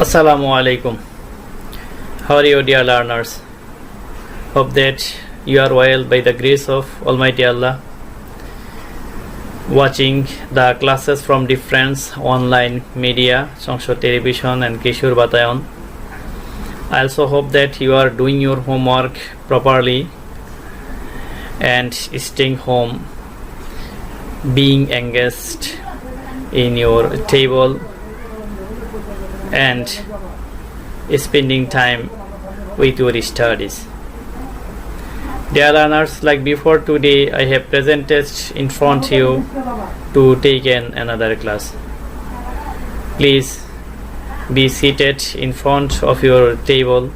Assalamu alaikum. How are you, dear learners? Hope that you are well by the grace of Almighty Allah. Watching the classes from different online media, Songsho Television and Kishur Batayon. I also hope that you are doing your homework properly and staying home, being engaged in your table and spending time with your studies. Dear learners, like before today, I have presented in front of you to take another class. Please be seated in front of your table,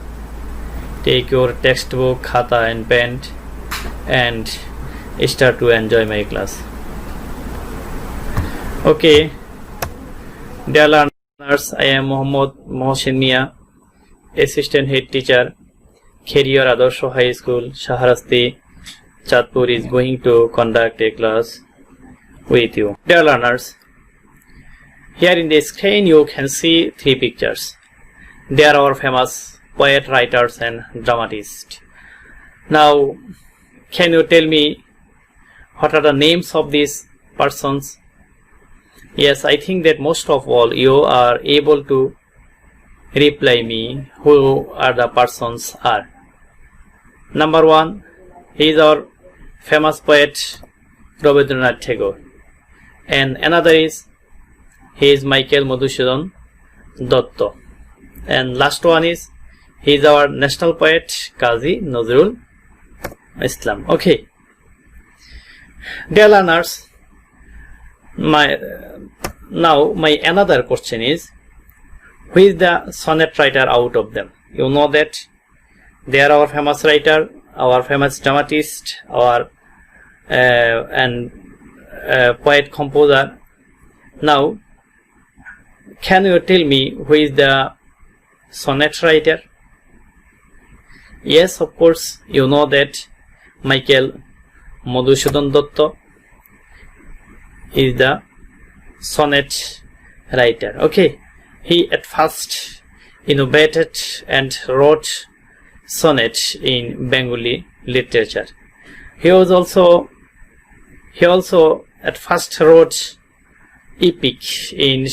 take your textbook, khata and pen and start to enjoy my class. Okay, dear learners, I am Muhammad Mohsin Mia, Assistant Head Teacher, Kherior Adorsho High School, Shaharasti, Chatpur is going to conduct a class with you. Dear learners, here in the screen you can see three pictures. They are our famous poet, writers and dramatists. Now, can you tell me what are the names of these persons? Yes, I think that most of all you are able to reply me who are the persons are. Number one, he is our famous poet Rabindranath Tagore, and another is he is Michael Madhusudan Dotto, and last one is he is our national poet Kazi Nazrul Islam. Okay, dear learners, my another question is, who is the sonnet writer out of them? You know that they are our famous writer, our famous dramatist, our poet composer. Now, can you tell me who is the sonnet writer? Yes, of course, you know that Michael Madhusudan Dotto is the sonnet writer. Okay, he at first innovated and wrote sonnet in Bengali literature. He also at first wrote epic in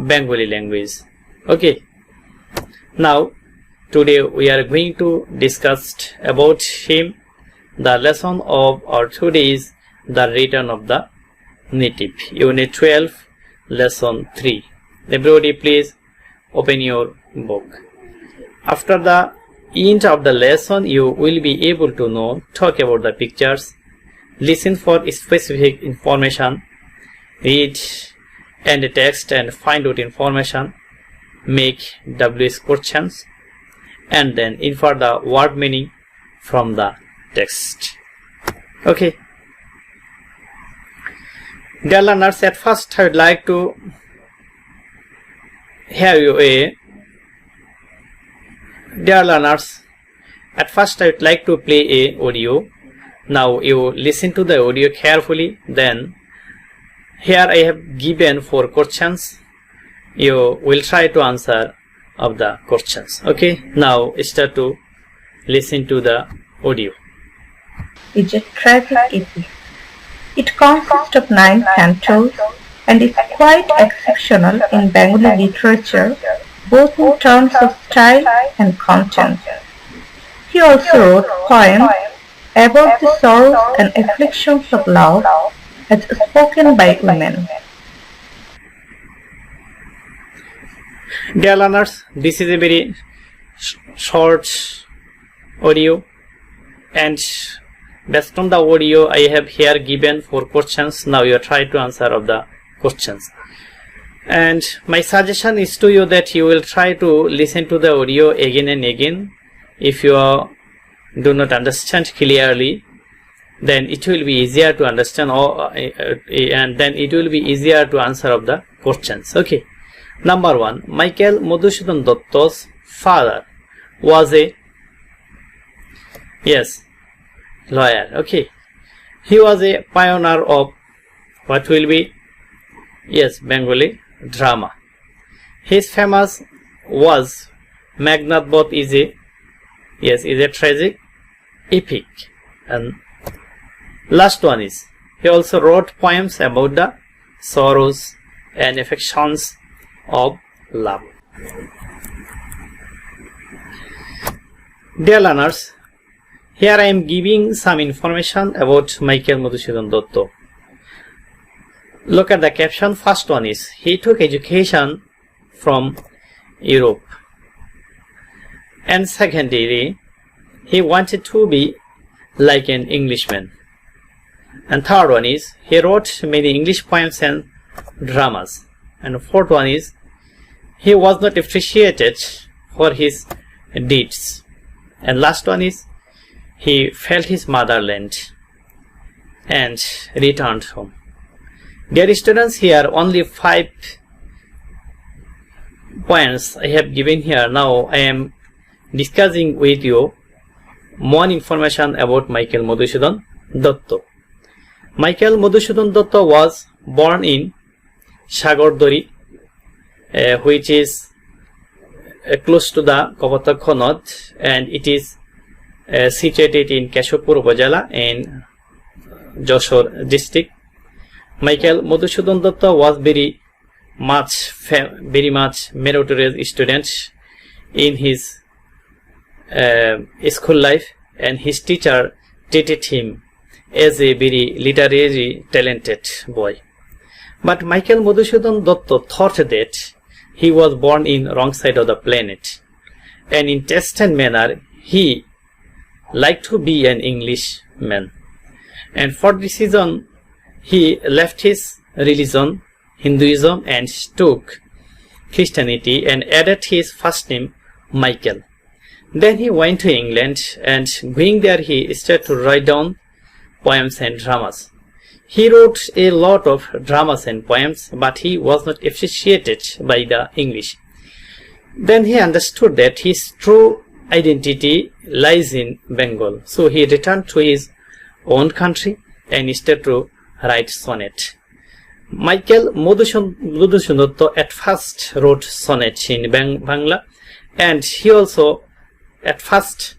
Bengali language. Okay, now today we are going to discuss about him. The lesson of our today is the return of the native, unit 12, lesson 3. Everybody please open your book. After the end of the lesson you will be able to talk about the pictures, listen for specific information, read and text and find out information, make WS questions and then infer the word meaning from the text. Okay, dear learners, at first I would like to have you dear learners, at first I would like to play a audio. Now you listen to the audio carefully. Then here I have given 4 questions. You will try to answer of the questions. Okay, now start to listen to the audio. Is a tragic epic. It consists of 9 cantos and is quite exceptional in Bengali literature, both in terms of style and content. He also wrote poems about the sorrows and afflictions of love as spoken by women. Dear learners, this is a very short audio, and based on the audio I have here given 4 questions. Now you try to answer of the questions, and my suggestion is to you that you will try to listen to the audio again and again. If you do not understand clearly, then it will be easier to understand and then it will be easier to answer of the questions. Okay, number 1, Michael Madhusudan Dotto's father was a lawyer. Okay, he was a pioneer of what will be Bengali drama. He is famous was Meghnad Bath is a tragic epic. And last one is, he also wrote poems about the sorrows and affections of love. Dear learners, here I am giving some information about Michael Madhusudan Dutta. Look at the caption. First one is, he took education from Europe. And secondly, he wanted to be like an Englishman. And third one is, he wrote many English poems and dramas. And fourth one is, he was not appreciated for his deeds. And last one is, he felt his motherland and returned home. Dear students, here only 5 points I have given here. Now I am discussing with you more information about Michael Madhusudan Dutta. Michael Madhusudan Dutta was born in Sagardori, which is close to the Kapotakha Nod, and it is situated in Keshapur Upazila in Jashore district. Michael Madhusudan Dutta was very much meritorious student in his school life, and his teacher treated him as a very literary talented boy. But Michael Madhusudan Dutta thought that he was born in wrong side of the planet, and in taste and manner he liked to be an Englishman, and for this reason he left his religion, Hinduism, and took Christianity and added his first name Michael. Then he went to England, and going there he started to write down poems and dramas. He wrote a lot of dramas and poems, but he was not appreciated by the English. Then he understood that his true identity lies in Bengal. So he returned to his own country and started to write sonnet. Michael Madhusudan Dutta at first wrote sonnet in Bangla, and he also at first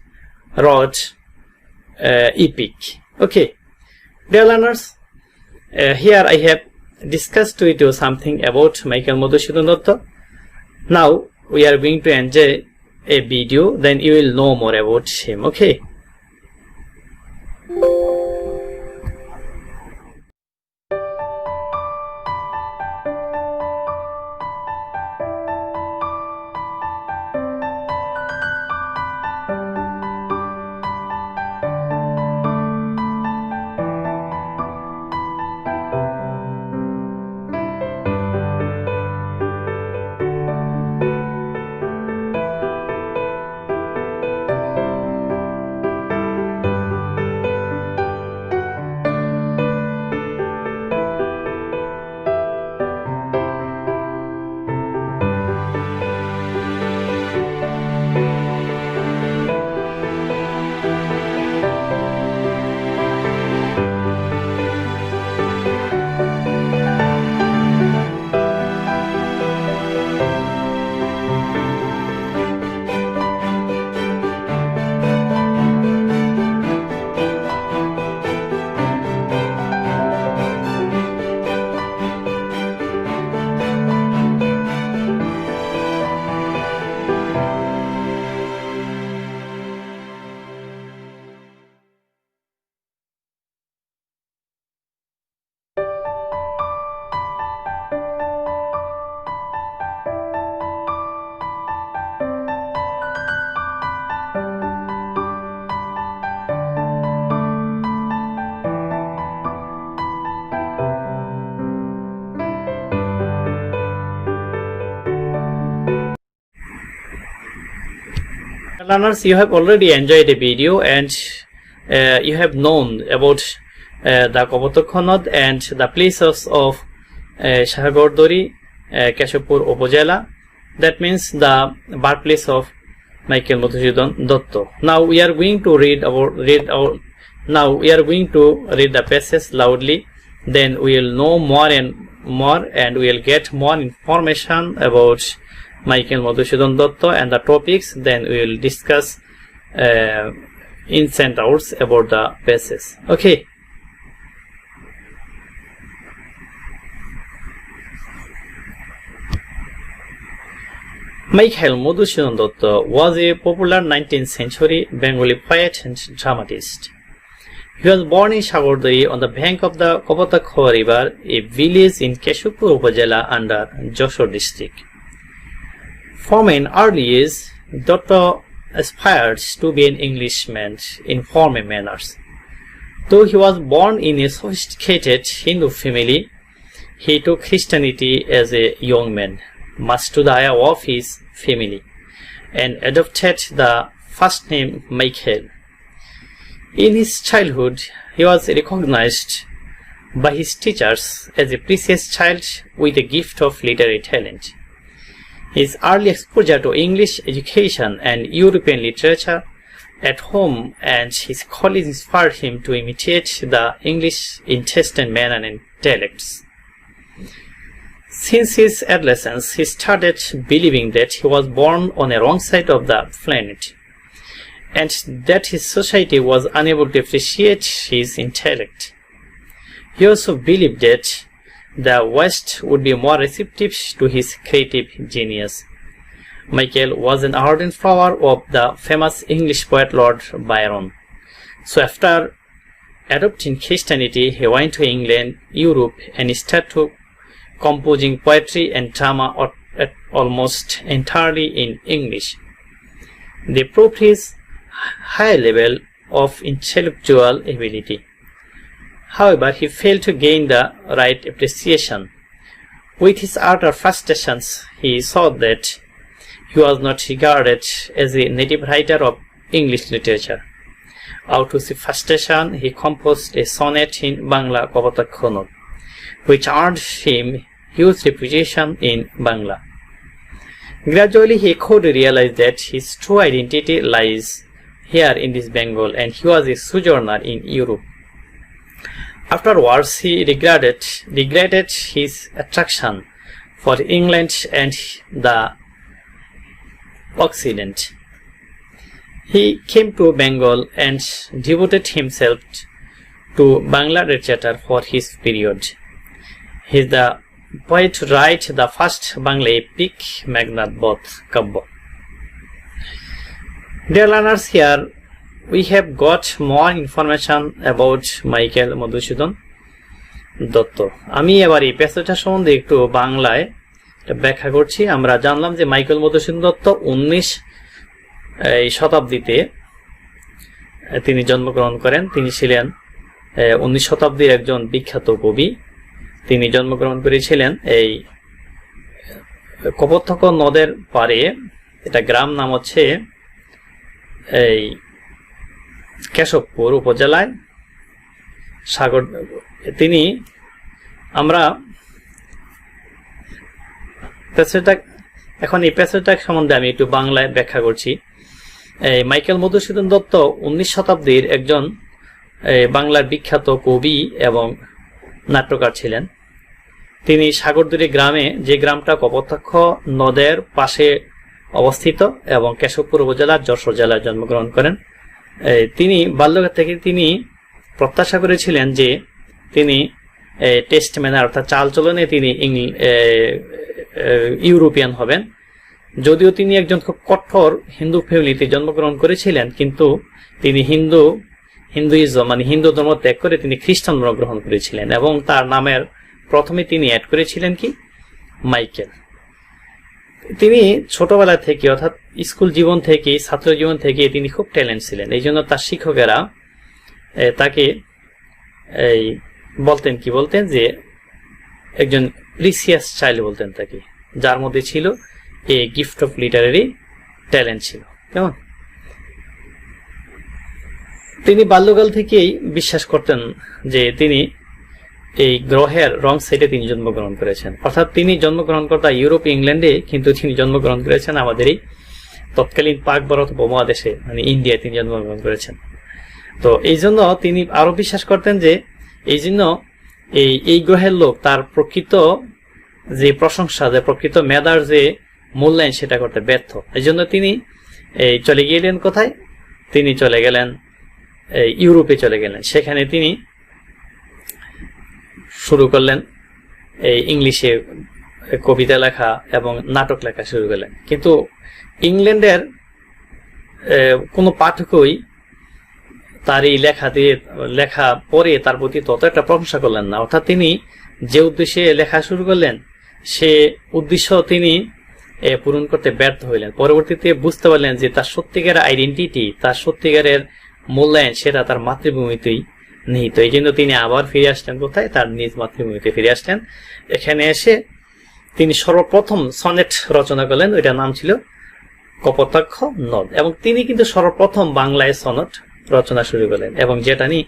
wrote epic. Okay, dear learners, here I have discussed with you something about Michael Madhusudan Dutta. Now we are going to enjoy a video, then you will know more about him. Okay. Learners, you have already enjoyed the video, and you have known about the Kapotakha Nod and the places of Sagardori, Keshapur Upazila. That means the birthplace of Michael Madhusudan Dutta. Now we are going to read the passage loudly. Then we will know more and more and we'll get more information about Michael Madhusudan Datta and the topics. Then we will discuss ins and outs about the passage. Okay. Michael Madhusudan Datta was a popular 19th century Bengali poet and dramatist. He was born in Sagardari on the bank of the Kapotakho River, a village in Keshupur Upazila under Jashore district. From an early age, Datta aspired to be an Englishman in formal manners. Though he was born in a sophisticated Hindu family, he took Christianity as a young man, much to the ire of his family, and adopted the first name Michael. In his childhood, he was recognized by his teachers as a precious child with a gift of literary talent. His early exposure to English education and European literature at home and his colleagues inspired him to imitate the English in taste and manner and dialects. Since his adolescence, he started believing that he was born on a wrong side of the planet, and that his society was unable to appreciate his intellect. He also believed that the West would be more receptive to his creative genius. Michael was an ardent follower of the famous English poet Lord Byron. So after adopting Christianity, he went to England, Europe, and started composing poetry and drama almost entirely in English. They proved his high level of intellectual ability. However, he failed to gain the right appreciation. With his utter frustrations, he saw that he was not regarded as a native writer of English literature. Out of his frustration, he composed a sonnet in Bangla Kapotakho, which earned him huge reputation in Bangla. Gradually, he could realize that his true identity lies here in this Bengal, and he was a sojourner in Europe. Afterwards, he regretted his attraction for England and the Occident. He came to Bengal and devoted himself to Bangla literature for his period. He is the poet to write the first Bangla epic, Meghnad-Bodh Kavya. Dear learners, here we have got more information about Michael Madhusudan Datta. আমি এবার এই প্যাসেজটা সম্বন্ধে একটু বাংলায় ব্যাখ্যা করছি। আমরা জানলাম যে মাইকেল মধুসূদন দত্ত 19 শতাব্দীতে তিনি জন্মগ্রহণ করেন। তিনি ছিলেন 19 শতাব্দীর একজন বিখ্যাত কবি। তিনি জন্মগ্রহণ করেছিলেন এই কপোতাক্ষ নদের পারে, এটা গ্রাম নাম হচ্ছে এই কেশবপুর উপজেলায় সাগর। তিনি আমরা এখন এই প্যাসেজটা সম্বন্ধে আমি একটু বাংলায় ব্যাখ্যা করছি। মাইকেল মধুসূদন দত্ত 19 শতাব্দীর একজন বাংলার বিখ্যাত কবি এবং নাট্যকার ছিলেন। তিনি সাগরদুরি গ্রামে, যে গ্রামটা কপোতাক্ষ নদের পাশে অবস্থিত এবং কেশবপুর উপজেলার যশোর জেলায় জন্মগ্রহণ করেন। তিনি বাল্যকাল থেকে তিনি প্রত্যাশা করেছিলেন যে তিনি টেস্ট ম্যানার অর্থাৎ চালচলনে তিনি ইউরোপিয়ান হবেন। যদিও তিনি একজন খুব কঠোর হিন্দু ফ্যামিলিতে জন্মগ্রহণ করেছিলেন, কিন্তু তিনি হিন্দুইজম মানে হিন্দু ধর্ম ত্যাগ করে তিনি খ্রিস্টান ধর্ম গ্রহণ করেছিলেন এবং তার নামের প্রথমে তিনি অ্যাড করেছিলেন কি মাইকেল। তিনি ছোটবেলা থেকে অর্থাৎ স্কুল জীবন থেকে, ছাত্র জীবন থেকে তিনি খুব ট্যালেন্ট ছিলেন। এই জন্য তার শিক্ষকেরা তাকে বলতেন যে একজন প্রিসিয়াস চাইল্ড বলতেন তাকে, যার মধ্যে ছিল a gift of Literary talent ছিল। কেমন তিনি বাল্যকাল থেকেই বিশ্বাস করতেন যে তিনি এই গ্রহের রং সাইডে তিনি জন্মগ্রহণ করেছেন, অর্থাৎ তিনি জন্মগ্রহণ করতা ইউরোপ ইংল্যান্ডে, কিন্তু তিনি জন্মগ্রহণ করেছেন আমাদের এই তৎকালীন পাক ভারত উপমহাদেশে মানে ইন্ডিয়ায় তিনি জন্মগ্রহণ করেছেন। তো এই জন্য তিনি আরো বিশ্বাস করতেন যে এই জন্য এই গ্রহের লোক তার প্রকৃত যে প্রশংসা, যে প্রকৃত মেধার যে মূল্যায়ন সেটা করতে ব্যর্থ। এই জন্য তিনি চলে গেলেন কোথায়? তিনি চলে গেলেন ইউরোপে চলে গেলেন। সেখানে তিনি শুরু করলেন এই ইংলিশে কবিতা লেখা এবং নাটক লেখা শুরু করলেন। কিন্তু ইংল্যান্ডের কোনো পাঠকই তার এই লেখা পড়ে তার প্রতি তত একটা প্রশংসা করলেন না। অর্থাৎ তিনি যে উদ্দেশ্যে লেখা শুরু করলেন সে উদ্দেশ্য তিনি পূরণ করতে ব্যর্থ হইলেন। পরবর্তীতে বুঝতে পারলেন যে তার সত্যিকারের আইডেন্টিটি, তার সত্যিকারের মূল্যায়ন সেটা তার মাতৃভূমিতেই নিহিত। এই জন্য তিনি আবার ফিরে আসলেন কোথায়? তার নিজ মাতৃভূমিতে ফিরে আসলেন। এখানে এসে তিনি সর্বপ্রথম সনেট রচনা করলেন, ওইটার নাম ছিল কপোতাক্ষ নদ। এবং তিনি কিন্তু সর্বপ্রথম বাংলায় সনেট রচনা শুরু করলেন, এবং যেটা নিয়ে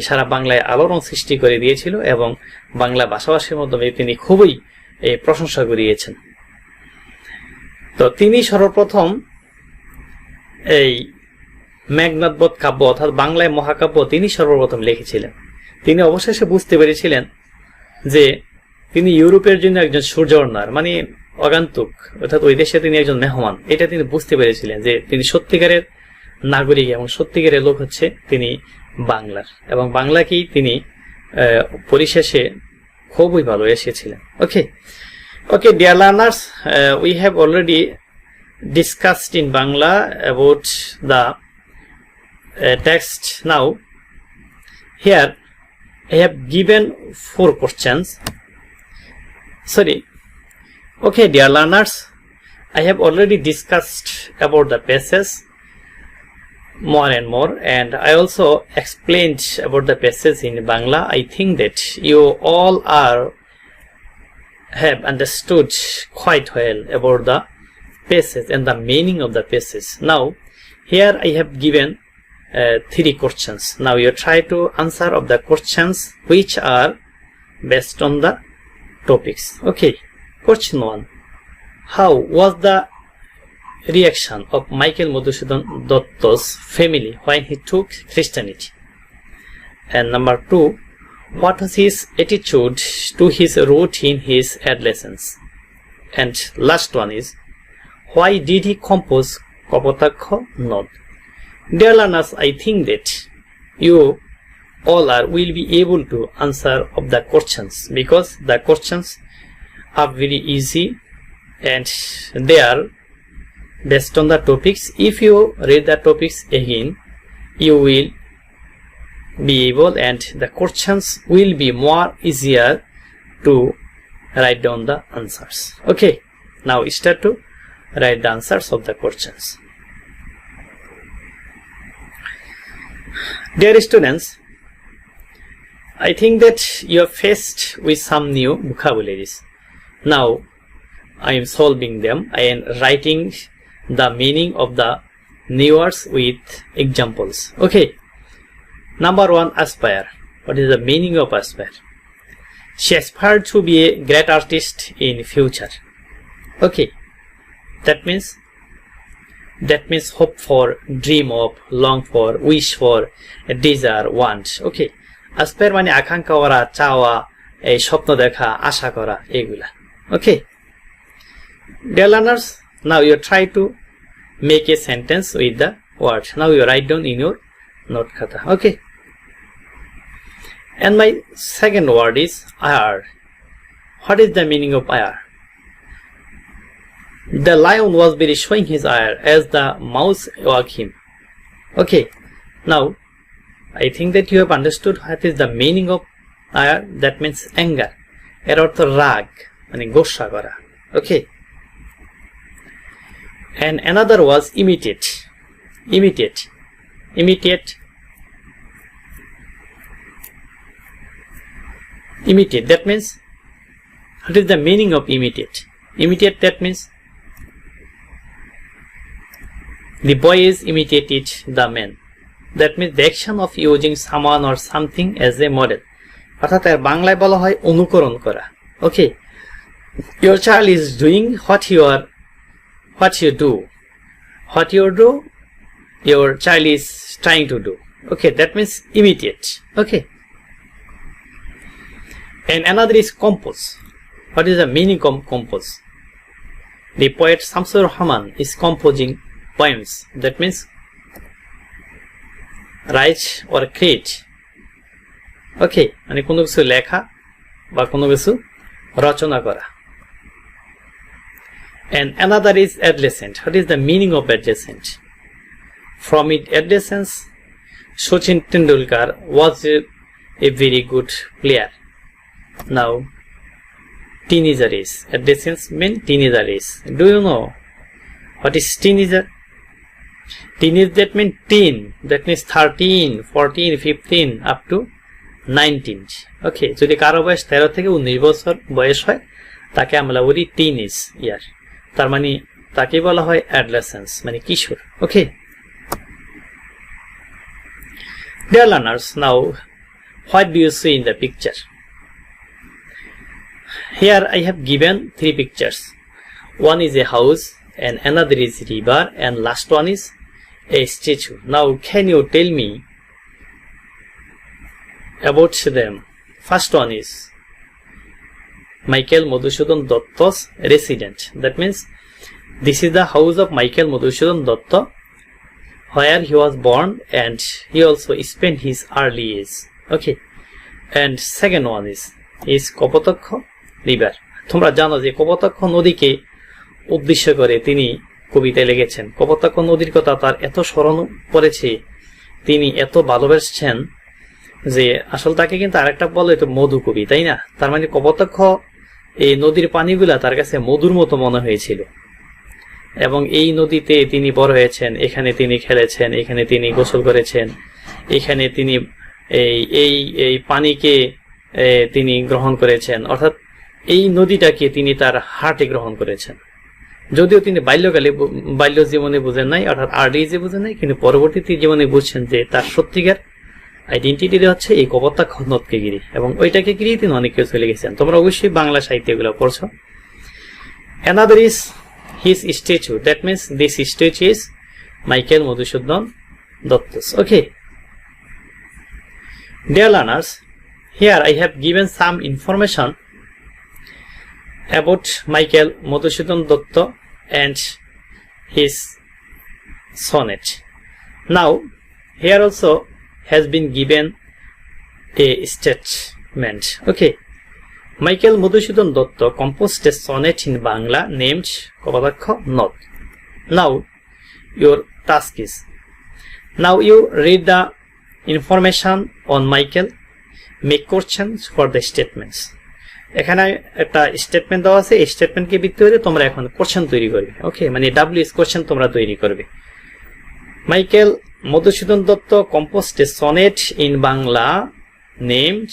সারা বাংলায় আলোড়ন সৃষ্টি করে দিয়েছিল এবং বাংলা ভাষাভাষীর মাধ্যমে তিনি খুবই প্রশংসা করিয়েছেন। তো তিনি সর্বপ্রথম এই মেঘনাদবধ কাব্য অর্থাৎ বাংলায় মহাকাব্য তিনি সর্বপ্রথম লিখেছিলেন। তিনি অবশেষে বুঝতে পেরেছিলেন যে তিনি ইউরোপের জন্য একজন সূর্যর্ণার, মানে অগান্তুক, অর্থাৎ ওই দেশে তিনি একজন মেহমান। এটা তিনি বুঝতে পেরেছিলেন যে তিনি সত্যিকারের নাগরিক এবং সত্যিকারের লোক হচ্ছে তিনি বাংলার, এবং বাংলাকেই তিনি পরিশেষে খুবই ভালো এসেছিলেন। Okay, dear learners, we have already discussed in Bangla about the text. Now, here I have given 4 questions. Okay, dear learners, I have already discussed about the passage more and more, and I also explained about the passage in Bangla. I think that you all have understood quite well about the passage and the meaning of the passage. Now, here I have given 3 questions. Now you try to answer of the questions which are based on the topics. Okay, question 1. How was the reaction of Michael Madhusudan Datta's family when he took Christianity? And number 2, what was his attitude to his route in his adolescence? And last one is, why did he compose Kapotakha Nod? Dear learners, I think that you all will be able to answer of the questions, because the questions are very easy and they are based on the topics. If you read the topics again, you will be able, and the questions will be more easier to write down the answers. Okay, now start to write the answers of the questions. Dear students, I think that you are faced with some new vocabularies. Now I am solving them. I am writing the meaning of the new words with examples. Okay, number 1, aspire. What is the meaning of aspire? She aspired to be a great artist in future. Okay, that means hope for, dream of, long for, wish for, desire, want. Okay, aspire মানে আকাঙ্ক্ষা করা, চাওয়া, এই স্বপ্ন দেখা, আশা করা, এগুলা। Okay, dear learners, now you try to make a sentence with the word. Now you write down in your note khata. Okay, and my second word is ire. What is the meaning of ire? The lion was very showing his ire as the mouse awoke him. Okay, now I think that you have understood what is the meaning of ire. That means anger. এর অর্থ রাগ, মানে গোসা করা। Okay, and another was imitate. That means, what is the meaning of imitate? That means the boys imitated the men. That means the action of using someone or something as a model. অর্থাৎ এর বাংলায় বলা হয় অনুকরণ করা। Okay, your child is doing what you do, your child is trying to do. Okay, that means imitate. Okay, And another is compose. What is the meaning of compose? The poet Shamsur Rahman is composing poems. That means write or create. Okay, মানে কোনো কিছু লেখা বা কোনো কিছু রচনা করা. And another is adolescent. What is the meaning of adolescent? From its adolescence, Sachin Tendulkar was a very good player. Now, teenager is. Adolescence means teenager is. Do you know what is teenager? Teenage, that means teen. That means 13, 14, 15 up to 19. Okay, যদি কারো বয়স 13 থেকে 19 বছর বয়স হয় তাকে আমরা বলি টিনেজ ইয়ার. তার মানে তাকে বলা হয় অ্যাডোলেসেন্স মানে কিশোর. ওকে, dear learners, now what do you see in the picture? Here I have given 3 pictures. One is a house and another is river and last one is a statue. Now can you tell me about them? First one is Michael Madhusudan Datta's residence. That means this is the house of Michael Madhusudan Datta where he was born and he also spent his early years. Okay, and second one is Kopotokho river. তোমরা জানো যে কপোতাক্ষ নদীকে উদ্দেশ্য করে তিনি কবিতায় লিখেছেন. কপোতাক্ষ নদীর কথা তার এত স্মরণ পড়েছে, তিনি এত ভালোবেসেছেন যে আসলে তাকে কিন্তু আরেকটা বলে তো মধু কবি, তাই না? তার মানে কপোতাক্ষ এই নদীর পানিগুলা তার কাছে মধুর মতো মনে হয়েছিল এবং এই নদীতে তিনি বড় হয়েছেন, এখানে তিনি খেলেছেন, এখানে তিনি গোসল করেছেন, এখানে তিনি এই পানিকে তিনি গ্রহণ করেছেন, অর্থাৎ এই নদীটাকে তিনি তার হার্টে গ্রহণ করেছেন. যদিও তিনি বাল্য জীবনে বুঝেন নাই, অর্থাৎ আর্লি যে বুঝেন নাই, কিন্তু পরবর্তীতে জীবনে বুঝছেন যে তার সত্যিকার আইডেন্টিটি হচ্ছে এই কপোতাক্ষ নদকে ঘিরে এবং ওইটাকে ঘিরেই তিনি অনেক কিছু লিখেছেন. তোমরা অবশ্যই বাংলা সাহিত্য এগুলো পড়ছো. Another is his statue. That means this statue is Michael Madhusudan Datta's. Okay, dear learners, here I have given some information about Michael Madhusudan Datta and his sonnet. Now here also has been given a statement. Okay, Michael Madhusudan Datta composed a sonnet in Bangla named Kopotokho Nod. Now your task is, now you read the information on Michael, make questions for the statements. এখানে একটা statement দেওয়া আছে, এই স্টেটমেন্টকে ভিত্তি করে তোমরা এখন question তৈরি করবে. ওকে, মানে ডাব্লিউএস কোশ্চেন তোমরা তৈরি করবে. Michael Madhusudan Dutta composed a sonnet in Bangla named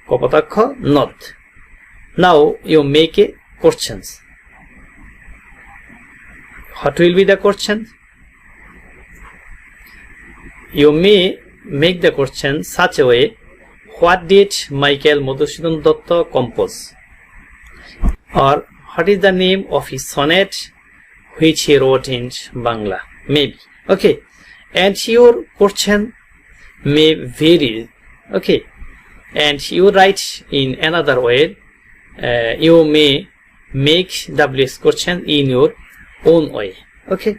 Kopotokho Nod. Now you make a questions. What will be the question? You may make the question such a way, what did Michael Madhusudan Datta compose? Or what is the name of his sonnet which he wrote in Bangla? Maybe. Okay, and your question may vary. Okay, and you write in another way. You may make WS question in your own way. Okay,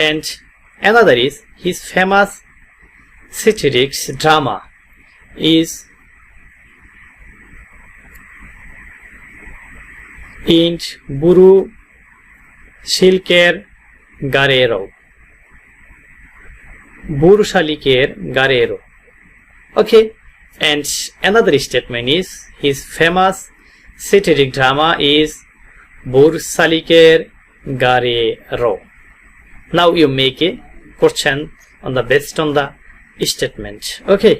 and another is his famous satirics drama is in Buru Shilker Garero. Buru Shaliker Garero. Okay, and another statement is his famous satiric drama is Buru Shaliker Garero. Now you make a question on the based on the statement. Okay,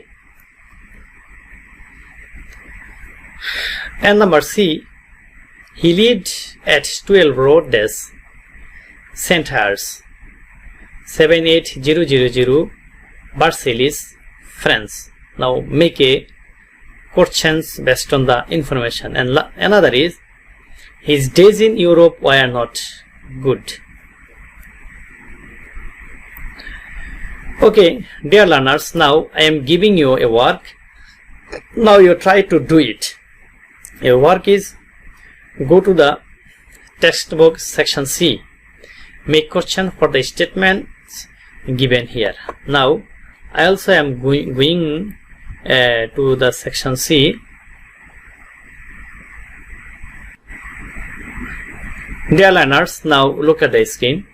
and number C, he lived at 12 Road Des, Centers, 78000 Versailles, France. Now make a questions based on the information. And another is his days in Europe were not good. Okay, dear learners, now I am giving you a work Now you try to do it. Your work is go to the textbook section C. Make question for the statements given here. Now I also am going to the section C. Dear learners, now look at the screen.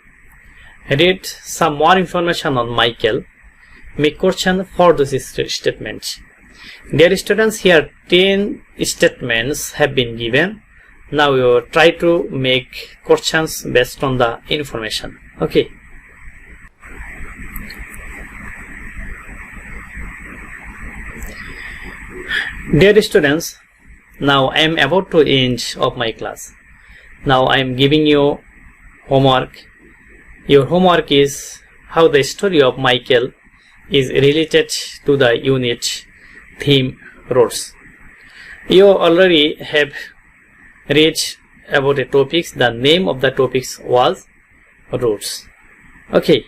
Read some more information on Michael. Make question for those statements. Dear students, here 10 statements have been given. Now you try to make questions based on the information. Okay. Dear students, now I am about to end of my class. Now I am giving you homework. Your homework is how the story of Michael is related to the unit theme roads. You already have read about the topics. The name of the topics was roads. Okay.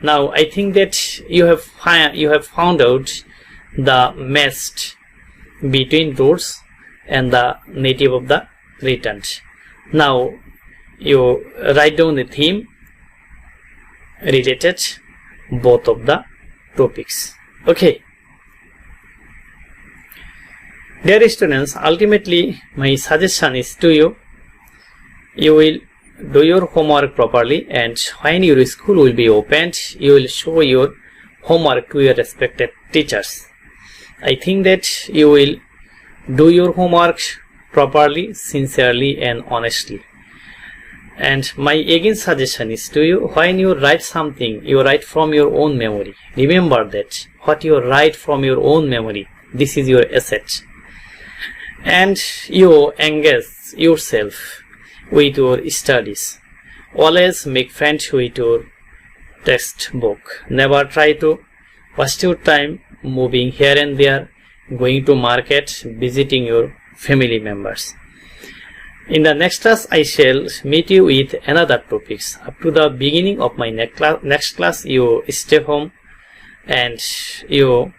Now I think that you have found out the match between roads and the native of the returned. Now you write down the theme related both of the topics. Okay. Dear students, ultimately my suggestion is to you, you will do your homework properly, and when your school will be opened, you will show your homework to your respected teachers. I think that you will do your homework properly, sincerely and honestly. And my again suggestion is to you, when you write something, you write from your own memory. Remember that what you write from your own memory, this is your asset. And you engage yourself with your studies. Always make friends with your textbook. Never try to waste your time moving here and there, going to market, visiting your family members. In the next class, I shall meet you with another topics. Up to the beginning of my next class, you stay home and you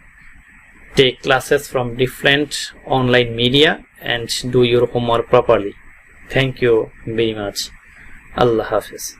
take classes from different online media and do your homework properly. Thank you very much. Allah Hafiz.